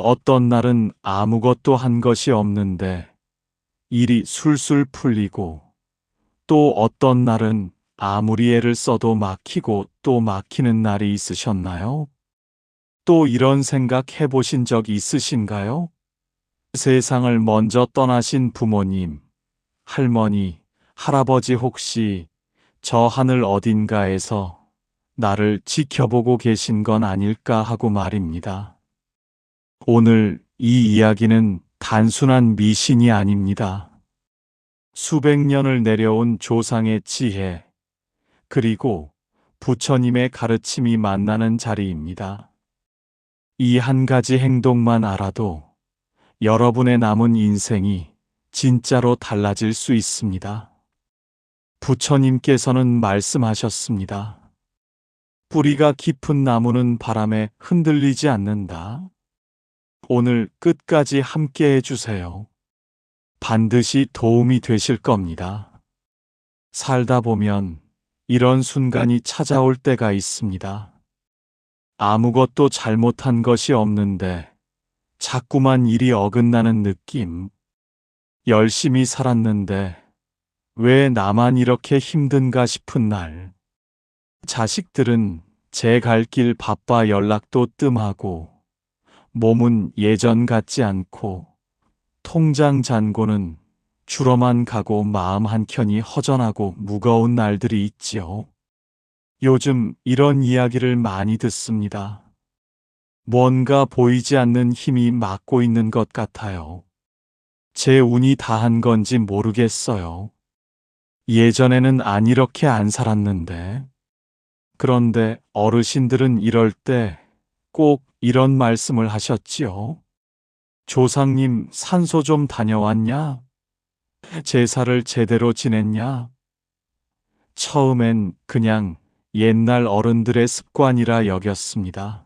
어떤 날은 아무것도 한 것이 없는데 일이 술술 풀리고, 또 어떤 날은 아무리 애를 써도 막히고 또 막히는 날이 있으셨나요? 또 이런 생각 해보신 적 있으신가요? 세상을 먼저 떠나신 부모님, 할머니, 할아버지 혹시 저 하늘 어딘가에서 나를 지켜보고 계신 건 아닐까 하고 말입니다. 오늘 이 이야기는 단순한 미신이 아닙니다. 수백 년을 내려온 조상의 지혜, 그리고 부처님의 가르침이 만나는 자리입니다. 이 한 가지 행동만 알아도 여러분의 남은 인생이 진짜로 달라질 수 있습니다. 부처님께서는 말씀하셨습니다. 뿌리가 깊은 나무는 바람에 흔들리지 않는다. 오늘 끝까지 함께 해주세요. 반드시 도움이 되실 겁니다. 살다 보면 이런 순간이 찾아올 때가 있습니다. 아무것도 잘못한 것이 없는데 자꾸만 일이 어긋나는 느낌. 열심히 살았는데 왜 나만 이렇게 힘든가 싶은 날. 자식들은 제 갈 길 바빠 연락도 뜸하고, 몸은 예전 같지 않고, 통장 잔고는 줄어만 가고 마음 한켠이 허전하고 무거운 날들이 있지요. 요즘 이런 이야기를 많이 듣습니다. 뭔가 보이지 않는 힘이 막고 있는 것 같아요. 제 운이 다한 건지 모르겠어요. 예전에는 이렇게 안 살았는데. 그런데 어르신들은 이럴 때 꼭 이런 말씀을 하셨지요. 조상님, 산소 좀 다녀왔냐? 제사를 제대로 지냈냐? 처음엔 그냥 옛날 어른들의 습관이라 여겼습니다.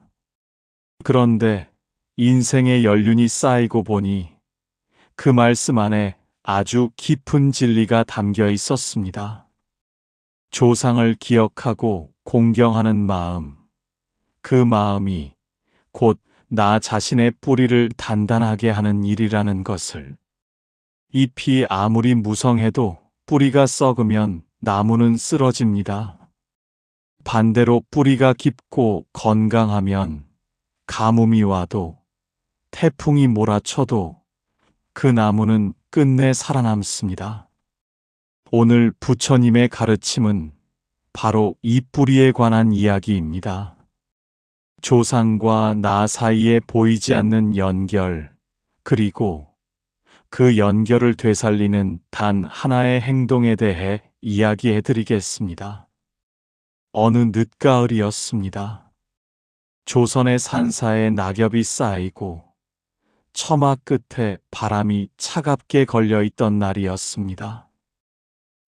그런데 인생의 연륜이 쌓이고 보니 그 말씀 안에 아주 깊은 진리가 담겨 있었습니다. 조상을 기억하고 공경하는 마음, 그 마음이 곧 나 자신의 뿌리를 단단하게 하는 일이라는 것을. 잎이 아무리 무성해도 뿌리가 썩으면 나무는 쓰러집니다. 반대로 뿌리가 깊고 건강하면 가뭄이 와도 태풍이 몰아쳐도 그 나무는 끝내 살아남습니다. 오늘 부처님의 가르침은 바로 이 뿌리에 관한 이야기입니다. 조상과 나 사이에 보이지 않는 연결, 그리고 그 연결을 되살리는 단 하나의 행동에 대해 이야기해 드리겠습니다. 어느 늦가을이었습니다. 조선의 산사에 낙엽이 쌓이고 처마 끝에 바람이 차갑게 걸려 있던 날이었습니다.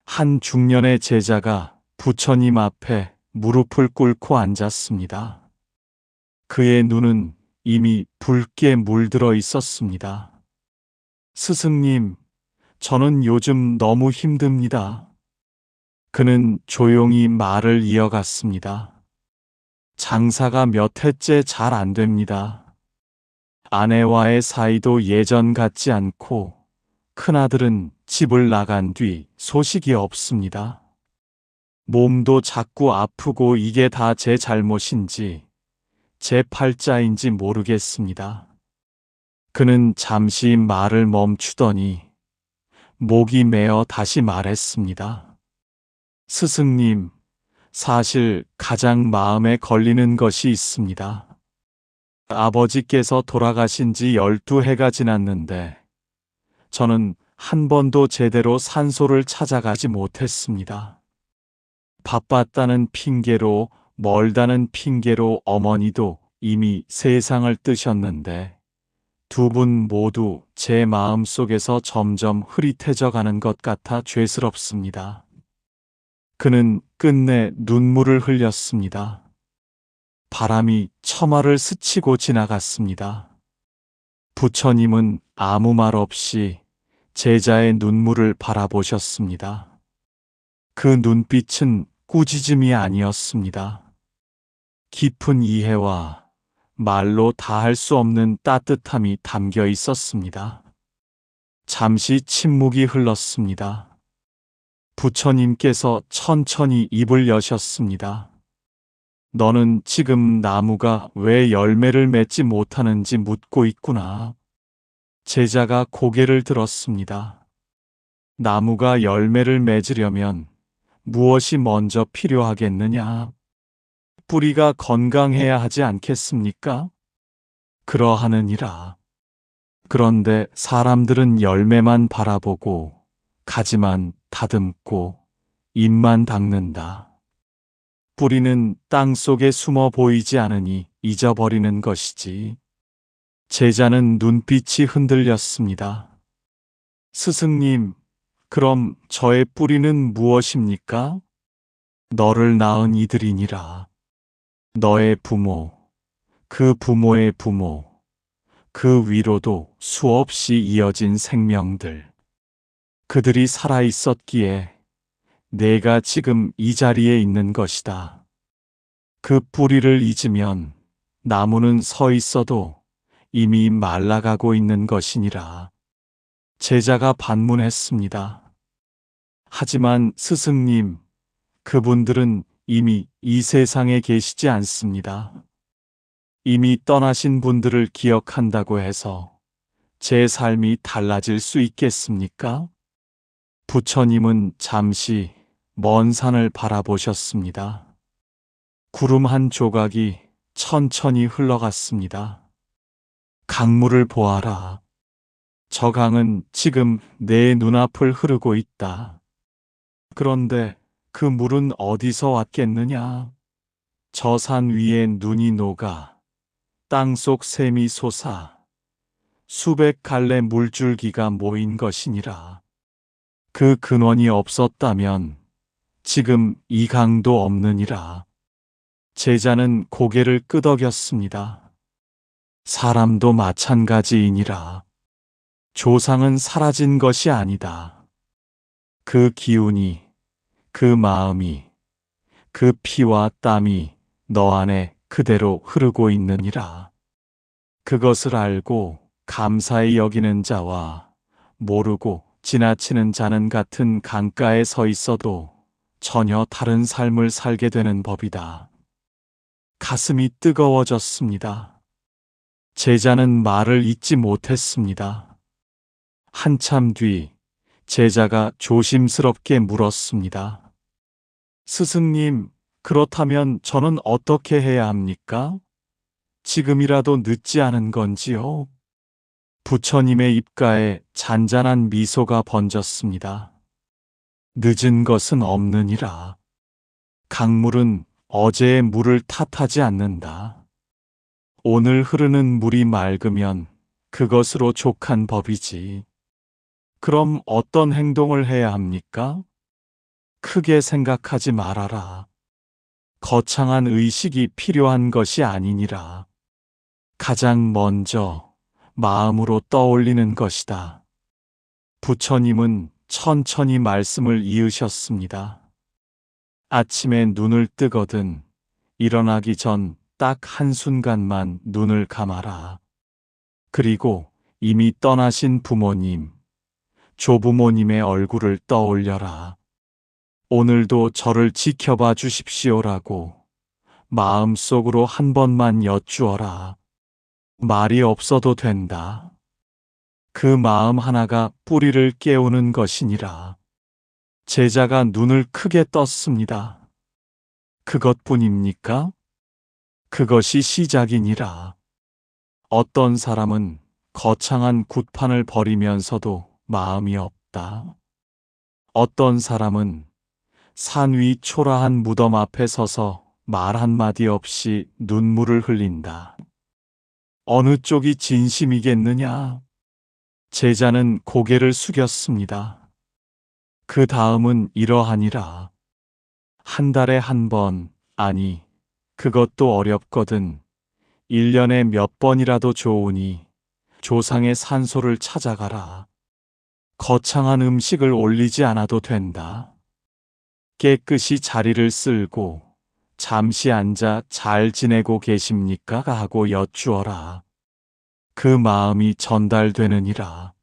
한 중년의 제자가 부처님 앞에 무릎을 꿇고 앉았습니다. 그의 눈은 이미 붉게 물들어 있었습니다. 스승님, 저는 요즘 너무 힘듭니다. 그는 조용히 말을 이어갔습니다. 장사가 몇 해째 잘 안 됩니다. 아내와의 사이도 예전 같지 않고 큰아들은 집을 나간 뒤 소식이 없습니다. 몸도 자꾸 아프고 이게 다 제 잘못인지 제 팔자인지 모르겠습니다. 그는 잠시 말을 멈추더니 목이 메어 다시 말했습니다. 스승님, 사실 가장 마음에 걸리는 것이 있습니다. 아버지께서 돌아가신 지 12해가 지났는데 저는 한 번도 제대로 산소를 찾아가지 못했습니다. 바빴다는 핑계로, 멀다는 핑계로 어머니도 이미 세상을 뜨셨는데 두 분 모두 제 마음 속에서 점점 흐릿해져 가는 것 같아 죄스럽습니다. 그는 끝내 눈물을 흘렸습니다. 바람이 처마를 스치고 지나갔습니다. 부처님은 아무 말 없이 제자의 눈물을 바라보셨습니다. 그 눈빛은 꾸짖음이 아니었습니다. 깊은 이해와 말로 다 할 수 없는 따뜻함이 담겨 있었습니다. 잠시 침묵이 흘렀습니다. 부처님께서 천천히 입을 여셨습니다. 너는 지금 나무가 왜 열매를 맺지 못하는지 묻고 있구나. 제자가 고개를 들었습니다. 나무가 열매를 맺으려면 무엇이 먼저 필요하겠느냐? 뿌리가 건강해야 하지 않겠습니까? 그러하느니라. 그런데 사람들은 열매만 바라보고 가지만 다듬고 잎만 닦는다. 뿌리는 땅 속에 숨어 보이지 않으니 잊어버리는 것이지. 제자는 눈빛이 흔들렸습니다. 스승님, 그럼 저의 뿌리는 무엇입니까? 너를 낳은 이들이니라. 너의 부모, 그 부모의 부모, 그 위로도 수없이 이어진 생명들. 그들이 살아 있었기에 내가 지금 이 자리에 있는 것이다. 그 뿌리를 잊으면 나무는 서 있어도 이미 말라가고 있는 것이니라. 제자가 반문했습니다. 하지만 스승님, 그분들은 이미 이 세상에 계시지 않습니다. 이미 떠나신 분들을 기억한다고 해서 제 삶이 달라질 수 있겠습니까? 부처님은 잠시 먼 산을 바라보셨습니다. 구름 한 조각이 천천히 흘러갔습니다. 강물을 보아라. 저 강은 지금 내 눈앞을 흐르고 있다. 그런데 그 물은 어디서 왔겠느냐? 저 산 위에 눈이 녹아 땅속 샘이 솟아 수백 갈래 물줄기가 모인 것이니라. 그 근원이 없었다면 지금 이 강도 없느니라. 제자는 고개를 끄덕였습니다. 사람도 마찬가지이니라. 조상은 사라진 것이 아니다. 그 기운이, 그 마음이, 그 피와 땀이 너 안에 그대로 흐르고 있느니라. 그것을 알고 감사히 여기는 자와 모르고 지나치는 자는 같은 강가에 서 있어도 전혀 다른 삶을 살게 되는 법이다. 가슴이 뜨거워졌습니다. 제자는 말을 잇지 못했습니다. 한참 뒤 제자가 조심스럽게 물었습니다. 스승님, 그렇다면 저는 어떻게 해야 합니까? 지금이라도 늦지 않은 건지요? 부처님의 입가에 잔잔한 미소가 번졌습니다. 늦은 것은 없느니라. 강물은 어제의 물을 탓하지 않는다. 오늘 흐르는 물이 맑으면 그것으로 족한 법이지. 그럼 어떤 행동을 해야 합니까? 크게 생각하지 말아라. 거창한 의식이 필요한 것이 아니니라. 가장 먼저 마음으로 떠올리는 것이다. 부처님은 천천히 말씀을 이으셨습니다. 아침에 눈을 뜨거든 일어나기 전 딱 한순간만 눈을 감아라. 그리고 이미 떠나신 부모님, 조부모님의 얼굴을 떠올려라. 오늘도 저를 지켜봐 주십시오라고 마음속으로 한 번만 여쭈어라. 말이 없어도 된다. 그 마음 하나가 뿌리를 깨우는 것이니라. 제자가 눈을 크게 떴습니다. 그것뿐입니까? 그것이 시작이니라. 어떤 사람은 거창한 굿판을 벌이면서도 마음이 없다. 어떤 사람은 산 위 초라한 무덤 앞에 서서 말 한마디 없이 눈물을 흘린다. 어느 쪽이 진심이겠느냐? 제자는 고개를 숙였습니다. 그 다음은 이러하니라. 한 달에 한 번, 아니, 그것도 어렵거든. 1년에 몇 번이라도 좋으니 조상의 산소를 찾아가라. 거창한 음식을 올리지 않아도 된다. 깨끗이 자리를 쓸고 잠시 앉아 잘 지내고 계십니까? 하고 여쭈어라. 그 마음이 전달되느니라.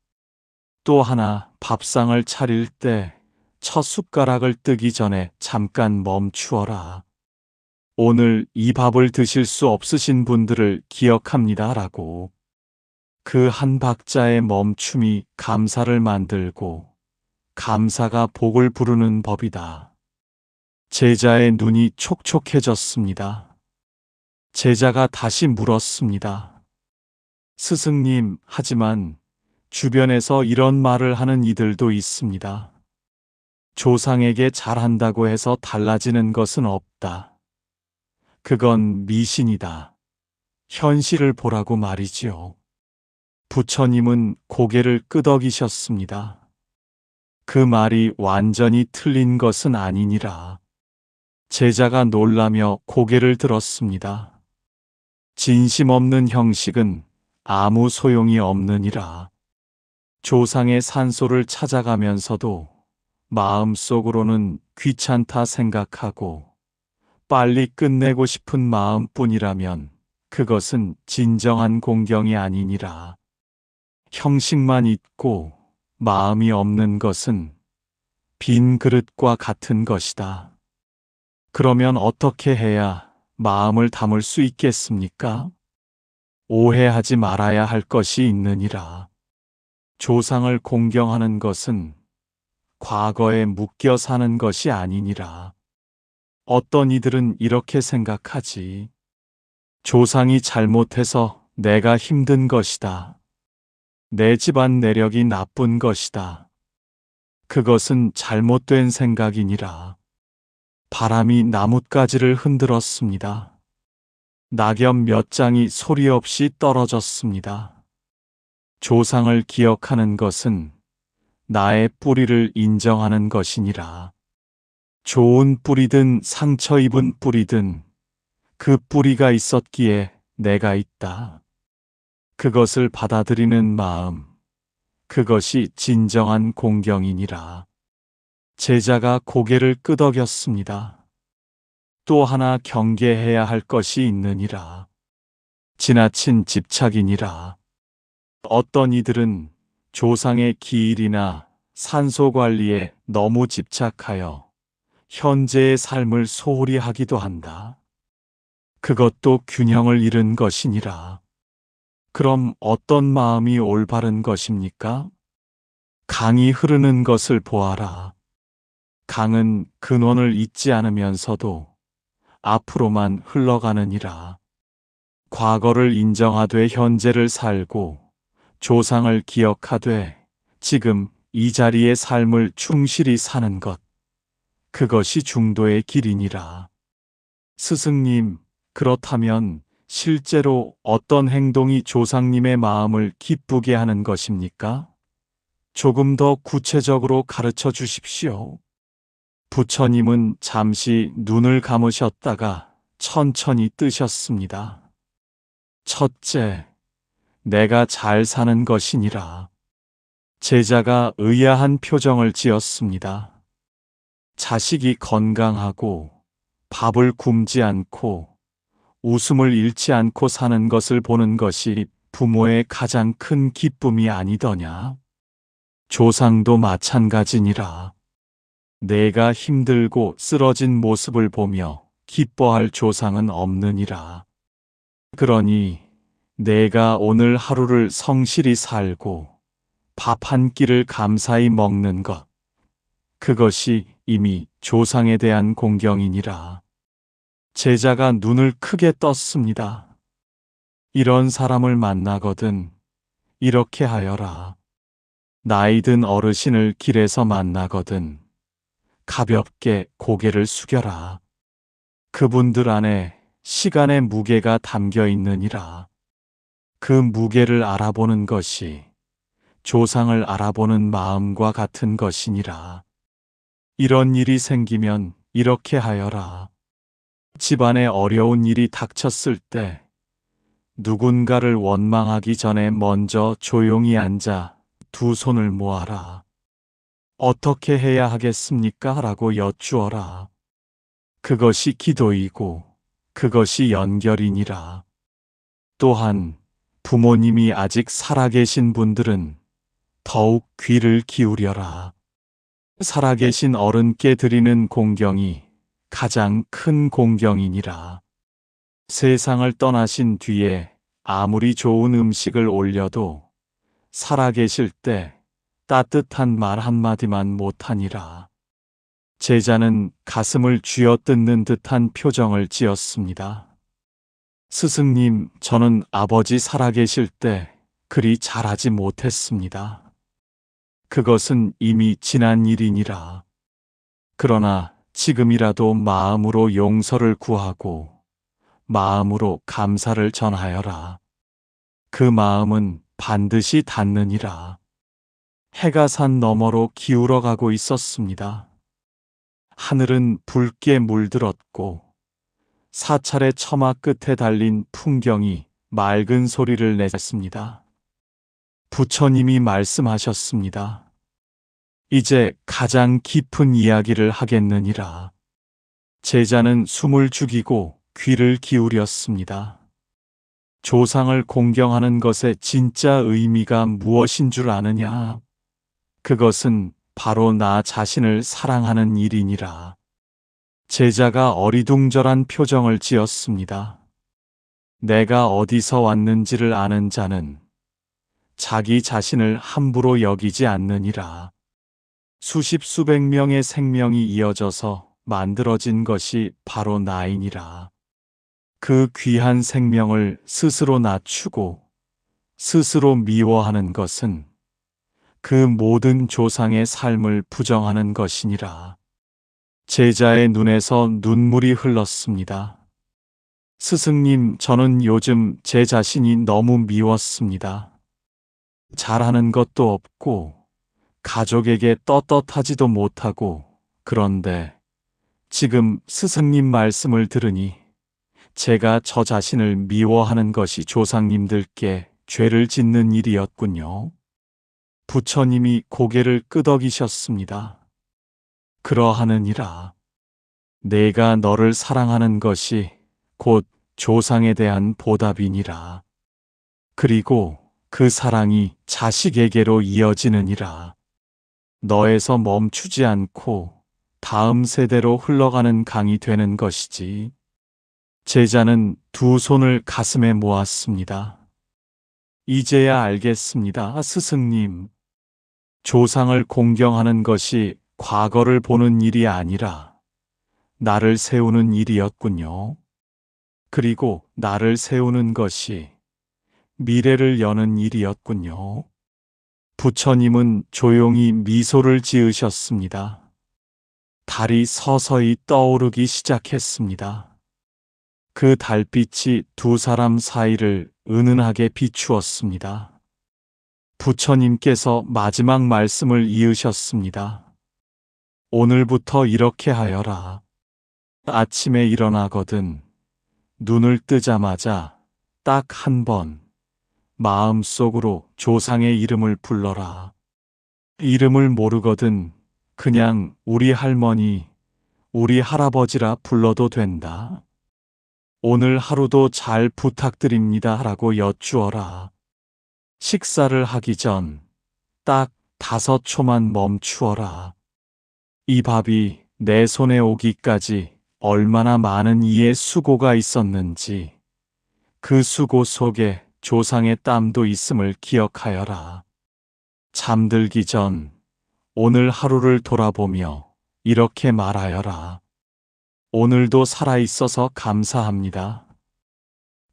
또 하나, 밥상을 차릴 때 첫 숟가락을 뜨기 전에 잠깐 멈추어라. 오늘 이 밥을 드실 수 없으신 분들을 기억합니다. 라고. 그 한 박자의 멈춤이 감사를 만들고 감사가 복을 부르는 법이다. 제자의 눈이 촉촉해졌습니다. 제자가 다시 물었습니다. 스승님, 하지만 주변에서 이런 말을 하는 이들도 있습니다. 조상에게 잘한다고 해서 달라지는 것은 없다. 그건 미신이다. 현실을 보라고 말이지요. 부처님은 고개를 끄덕이셨습니다. 그 말이 완전히 틀린 것은 아니니라. 제자가 놀라며 고개를 들었습니다. 진심 없는 형식은 아무 소용이 없느니라. 조상의 산소를 찾아가면서도 마음속으로는 귀찮다 생각하고 빨리 끝내고 싶은 마음뿐이라면 그것은 진정한 공경이 아니니라. 형식만 있고 마음이 없는 것은 빈 그릇과 같은 것이다. 그러면 어떻게 해야 마음을 담을 수 있겠습니까? 오해하지 말아야 할 것이 있느니라. 조상을 공경하는 것은 과거에 묶여 사는 것이 아니니라. 어떤 이들은 이렇게 생각하지. 조상이 잘못해서 내가 힘든 것이다. 내 집안 내력이 나쁜 것이다. 그것은 잘못된 생각이니라. 바람이 나뭇가지를 흔들었습니다. 낙엽 몇 장이 소리 없이 떨어졌습니다. 조상을 기억하는 것은 나의 뿌리를 인정하는 것이니라. 좋은 뿌리든 상처 입은 뿌리든 그 뿌리가 있었기에 내가 있다. 그것을 받아들이는 마음, 그것이 진정한 공경이니라. 제자가 고개를 끄덕였습니다. 또 하나 경계해야 할 것이 있느니라. 지나친 집착이니라. 어떤 이들은 조상의 기일이나 산소 관리에 너무 집착하여 현재의 삶을 소홀히 하기도 한다. 그것도 균형을 잃은 것이니라. 그럼 어떤 마음이 올바른 것입니까? 강이 흐르는 것을 보아라. 강은 근원을 잊지 않으면서도 앞으로만 흘러가느니라. 과거를 인정하되 현재를 살고 조상을 기억하되 지금 이 자리의 삶을 충실히 사는 것. 그것이 중도의 길이니라. 스승님, 그렇다면 실제로 어떤 행동이 조상님의 마음을 기쁘게 하는 것입니까? 조금 더 구체적으로 가르쳐 주십시오. 부처님은 잠시 눈을 감으셨다가 천천히 뜨셨습니다. 첫째, 내가 잘 사는 것이니라. 제자가 의아한 표정을 지었습니다. 자식이 건강하고 밥을 굶지 않고 웃음을 잃지 않고 사는 것을 보는 것이 부모의 가장 큰 기쁨이 아니더냐? 조상도 마찬가지니라. 내가 힘들고 쓰러진 모습을 보며 기뻐할 조상은 없느니라. 그러니 내가 오늘 하루를 성실히 살고 밥 한 끼를 감사히 먹는 것, 그것이 이미 조상에 대한 공경이니라. 제자가 눈을 크게 떴습니다. 이런 사람을 만나거든 이렇게 하여라. 나이 든 어르신을 길에서 만나거든 가볍게 고개를 숙여라. 그분들 안에 시간의 무게가 담겨 있느니라. 그 무게를 알아보는 것이 조상을 알아보는 마음과 같은 것이니라. 이런 일이 생기면 이렇게 하여라. 집안에 어려운 일이 닥쳤을 때 누군가를 원망하기 전에 먼저 조용히 앉아 두 손을 모아라. 어떻게 해야 하겠습니까? 라고 여쭈어라. 그것이 기도이고 그것이 연결이니라. 또한 부모님이 아직 살아계신 분들은 더욱 귀를 기울여라. 살아계신 어른께 드리는 공경이 가장 큰 공경이니라. 세상을 떠나신 뒤에 아무리 좋은 음식을 올려도 살아계실 때 따뜻한 말 한마디만 못하니라. 제자는 가슴을 쥐어뜯는 듯한 표정을 지었습니다. 스승님, 저는 아버지 살아계실 때 그리 잘하지 못했습니다. 그것은 이미 지난 일이니라. 그러나 지금이라도 마음으로 용서를 구하고 마음으로 감사를 전하여라. 그 마음은 반드시 닿느니라. 해가 산 너머로 기울어 가고 있었습니다. 하늘은 붉게 물들었고 사찰의 처마 끝에 달린 풍경이 맑은 소리를 냈습니다. 부처님이 말씀하셨습니다. 이제 가장 깊은 이야기를 하겠느니라. 제자는 숨을 죽이고 귀를 기울였습니다. 조상을 공경하는 것의 진짜 의미가 무엇인 줄 아느냐? 그것은 바로 나 자신을 사랑하는 일이니라. 제자가 어리둥절한 표정을 지었습니다. 내가 어디서 왔는지를 아는 자는 자기 자신을 함부로 여기지 않느니라. 수십 수백 명의 생명이 이어져서 만들어진 것이 바로 나이니라. 그 귀한 생명을 스스로 낮추고 스스로 미워하는 것은 그 모든 조상의 삶을 부정하는 것이니라. 제자의 눈에서 눈물이 흘렀습니다. 스승님, 저는 요즘 제 자신이 너무 미웠습니다. 잘하는 것도 없고 가족에게 떳떳하지도 못하고, 그런데 지금 스승님 말씀을 들으니 제가 저 자신을 미워하는 것이 조상님들께 죄를 짓는 일이었군요. 부처님이 고개를 끄덕이셨습니다. 그러하느니라. 내가 너를 사랑하는 것이 곧 조상에 대한 보답이니라. 그리고 그 사랑이 자식에게로 이어지느니라. 너에서 멈추지 않고 다음 세대로 흘러가는 강이 되는 것이지. 제자는 두 손을 가슴에 모았습니다. 이제야 알겠습니다, 스승님. 조상을 공경하는 것이 과거를 보는 일이 아니라 나를 세우는 일이었군요. 그리고 나를 세우는 것이 미래를 여는 일이었군요. 부처님은 조용히 미소를 지으셨습니다. 달이 서서히 떠오르기 시작했습니다. 그 달빛이 두 사람 사이를 은은하게 비추었습니다. 부처님께서 마지막 말씀을 이으셨습니다. 오늘부터 이렇게 하여라. 아침에 일어나거든 눈을 뜨자마자 딱 한 번 마음속으로 조상의 이름을 불러라. 이름을 모르거든 그냥 우리 할머니, 우리 할아버지라 불러도 된다. 오늘 하루도 잘 부탁드립니다 라고 여쭈어라. 식사를 하기 전 딱 5초만 멈추어라. 이 밥이 내 손에 오기까지 얼마나 많은 이의 수고가 있었는지, 그 수고 속에 조상의 땀도 있음을 기억하여라. 잠들기 전 오늘 하루를 돌아보며 이렇게 말하여라. 오늘도 살아있어서 감사합니다.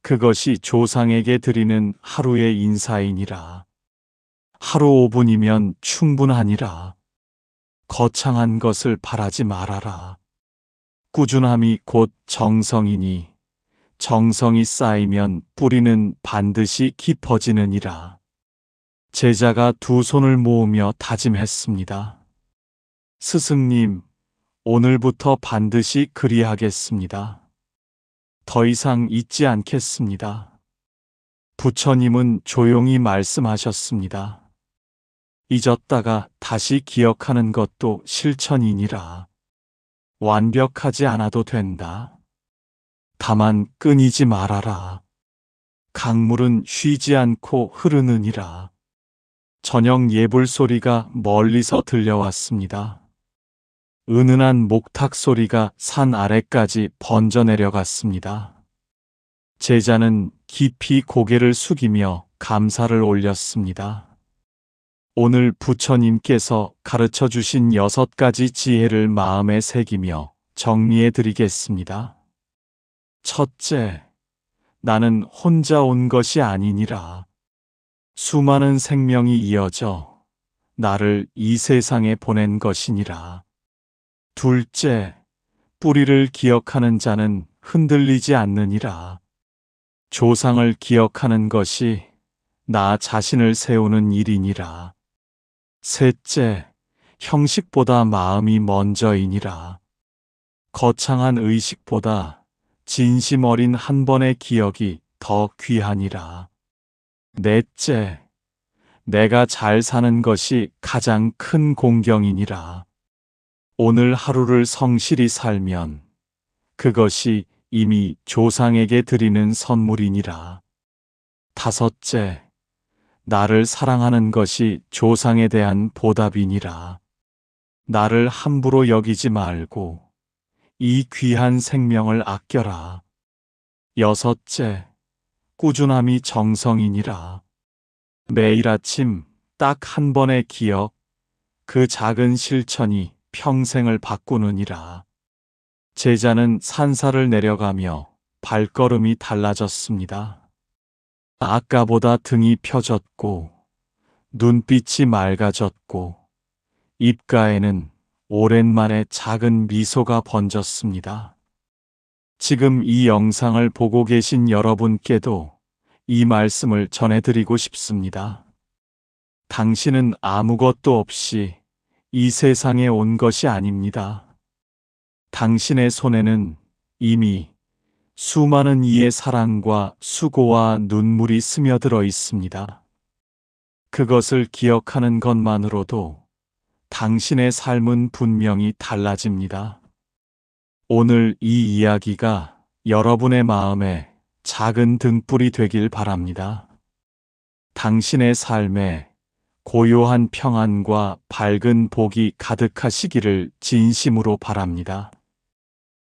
그것이 조상에게 드리는 하루의 인사이니라. 하루 5분이면 충분하니라. 거창한 것을 바라지 말아라. 꾸준함이 곧 정성이니 정성이 쌓이면 뿌리는 반드시 깊어지느니라. 제자가 두 손을 모으며 다짐했습니다. 스승님, 오늘부터 반드시 그리하겠습니다. 더 이상 잊지 않겠습니다. 부처님은 조용히 말씀하셨습니다. 잊었다가 다시 기억하는 것도 실천이니라. 완벽하지 않아도 된다. 다만 끊이지 말아라. 강물은 쉬지 않고 흐르느니라. 저녁 예불 소리가 멀리서 들려왔습니다. 은은한 목탁 소리가 산 아래까지 번져 내려갔습니다. 제자는 깊이 고개를 숙이며 감사를 올렸습니다. 오늘 부처님께서 가르쳐 주신 6가지 지혜를 마음에 새기며 정리해 드리겠습니다. 첫째, 나는 혼자 온 것이 아니니라. 수많은 생명이 이어져 나를 이 세상에 보낸 것이니라. 둘째, 뿌리를 기억하는 자는 흔들리지 않느니라. 조상을 기억하는 것이 나 자신을 세우는 일이니라. 셋째, 형식보다 마음이 먼저이니라. 거창한 의식보다 진심 어린 한 번의 기억이 더 귀하니라. 넷째, 내가 잘 사는 것이 가장 큰 공경이니라. 오늘 하루를 성실히 살면 그것이 이미 조상에게 드리는 선물이니라. 다섯째, 나를 사랑하는 것이 조상에 대한 보답이니라. 나를 함부로 여기지 말고 이 귀한 생명을 아껴라. 여섯째, 꾸준함이 정성이니라. 매일 아침 딱 한 번의 기억, 그 작은 실천이 평생을 바꾸느니라. 제자는 산사를 내려가며 발걸음이 달라졌습니다. 아까보다 등이 펴졌고 눈빛이 맑아졌고 입가에는 오랜만에 작은 미소가 번졌습니다. 지금 이 영상을 보고 계신 여러분께도 이 말씀을 전해드리고 싶습니다. 당신은 아무것도 없이 이 세상에 온 것이 아닙니다. 당신의 손에는 이미 수많은 이의 사랑과 수고와 눈물이 스며들어 있습니다. 그것을 기억하는 것만으로도 당신의 삶은 분명히 달라집니다. 오늘 이 이야기가 여러분의 마음에 작은 등불이 되길 바랍니다. 당신의 삶에 고요한 평안과 밝은 복이 가득하시기를 진심으로 바랍니다.